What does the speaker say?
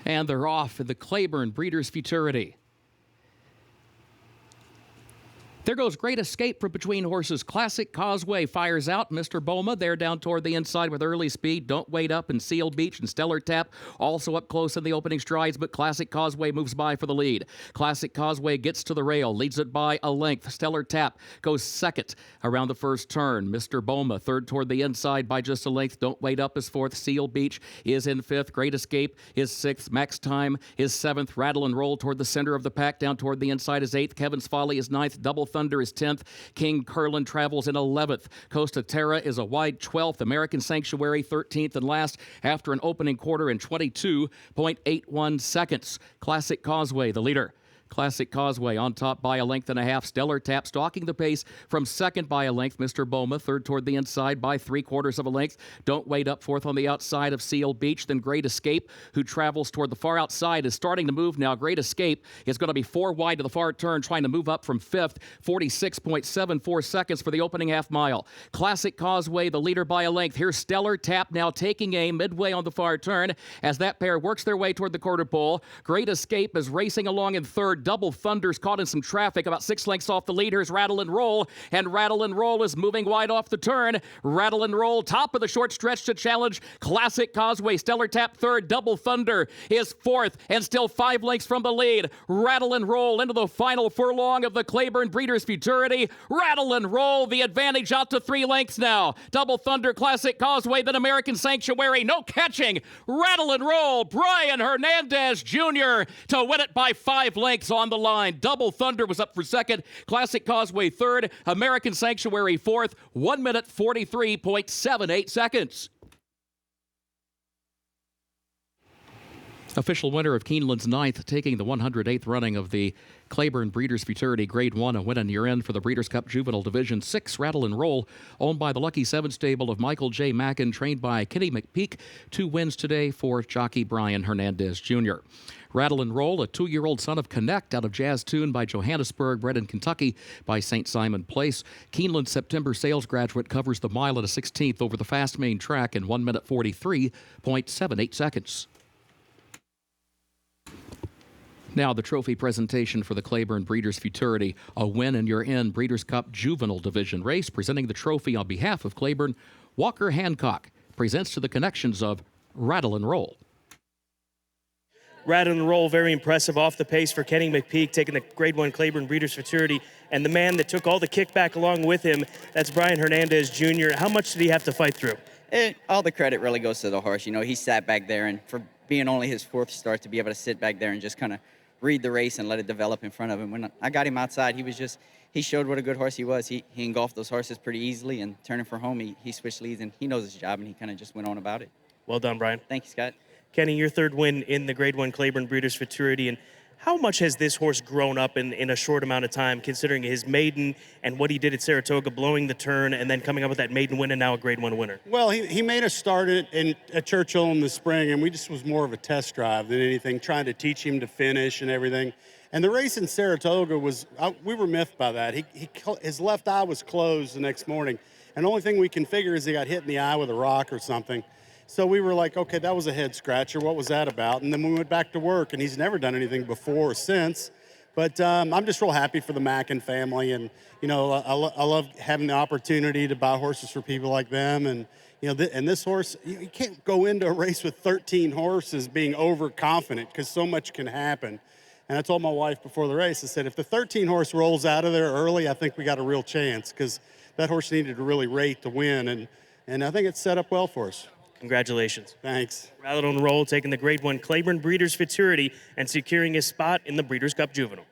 And they're off in the Claiborne Breeders' Futurity. There goes Great Escape from between horses. Classic Causeway fires out. Mr. Boma there down toward the inside with early speed. Don't Wait Up and Seal Beach and Stellar Tap also up close in the opening strides, but Classic Causeway moves by for the lead. Classic Causeway gets to the rail, leads it by a length. Stellar Tap goes second around the first turn. Mr. Boma third toward the inside by just a length. Don't Wait Up is fourth. Seal Beach is in fifth. Great Escape is sixth. Max Time is seventh. Rattle and Roll toward the center of the pack. Down toward the inside is eighth. Kevin's Folly is ninth. Double Thunder is 10th. King Curlin travels in 11th. Costa Terra is a wide 12th. American Sanctuary 13th and last after an opening quarter in 22.81 seconds. Classic Causeway, the leader. Classic Causeway on top by a length and a half. Stellar Tap stalking the pace from second by a length. Mr. Boma third toward the inside by 3/4 of a length. Don't Wait Up fourth on the outside of Seal Beach. Then Great Escape, who travels toward the far outside, is starting to move now. Great Escape is going to be 4 wide to the far turn, trying to move up from fifth. 46.74 seconds for the opening half mile. Classic Causeway, the leader by a length. Here's Stellar Tap now taking aim midway on the far turn as that pair works their way toward the quarter pole. Great Escape is racing along in third. Double Thunder's caught in some traffic about 6 lengths off the lead. Here's Rattle and Roll, and Rattle and Roll is moving wide off the turn. Rattle and Roll, top of the short stretch to challenge Classic Causeway. Stellar Tap third. Double Thunder is fourth and still 5 lengths from the lead. Rattle and Roll into the final furlong of the Claiborne Breeders' Futurity. Rattle and Roll, the advantage out to 3 lengths now. Double Thunder, Classic Causeway, then American Sanctuary. No catching. Rattle and Roll, Brian Hernandez Jr. to win it by 5 lengths on the line. Double Thunder was up for second. Classic Causeway third. American Sanctuary fourth. 1 minute 43.78 seconds. Official winner of Keeneland's 9th, taking the 108th running of the Claiborne Breeders' Futurity Grade 1, a win in year end for the Breeders' Cup Juvenile Division 6. Rattle and Roll, owned by the Lucky 7 stable of Michael J. Mackin, trained by Kenny McPeek. 2 wins today for jockey Brian Hernandez Jr. Rattle and Roll, a 2-year-old son of Kenneth out of Jazz Tune by Johannesburg, bred in Kentucky by St. Simon Place. Keeneland's September sales graduate covers the mile at a 16th over the fast main track in 1 minute 43.78 seconds. Now the trophy presentation for the Claiborne Breeders' Futurity, a win in your in Breeders' Cup Juvenile Division race. Presenting the trophy on behalf of Claiborne, Walker Hancock presents to the connections of Rattle and Roll. Rattle and Roll, very impressive off the pace for Kenny McPeek, taking the Grade 1 Claiborne Breeders' Futurity. And the man that took all the kickback along with him, that's Brian Hernandez Jr. How much did he have to fight through? All the credit really goes to the horse. You know, he sat back there, and for being only his 4th start, to be able to sit back there and just kind of read the race and let it develop in front of him. When I got him outside, he showed what a good horse he was. He engulfed those horses pretty easily, and turning for home, he switched leads, and he knows his job, and he kind of just went on about it. Well done, Brian. Thank you, Scott. Kenny, your 3rd win in the Grade 1 Claiborne Breeders' Futurity, and how much has this horse grown up in a short amount of time, considering his maiden and what he did at Saratoga, blowing the turn, and then coming up with that maiden win and now a Grade 1 winner? Well, he made us start at Churchill in the spring, and we just was more of a test drive than anything, trying to teach him to finish and everything. And the race in Saratoga we were miffed by that. His left eye was closed the next morning, and the only thing we can figure is he got hit in the eye with a rock or something. So we were like, okay, that was a head scratcher. What was that about? And then we went back to work, and he's never done anything before or since. But I'm just real happy for the Mackin family, and you know, I love having the opportunity to buy horses for people like them. And you know, and this horse, you can't go into a race with 13 horses being overconfident because so much can happen. And I told my wife before the race, I said, if the 13 horse rolls out of there early, I think we got a real chance, because that horse needed to really rate to win, and I think it's set up well for us. Congratulations. Thanks. Rattle and Roll taking the Grade 1 Claiborne Breeders' Futurity and securing his spot in the Breeders' Cup Juvenile.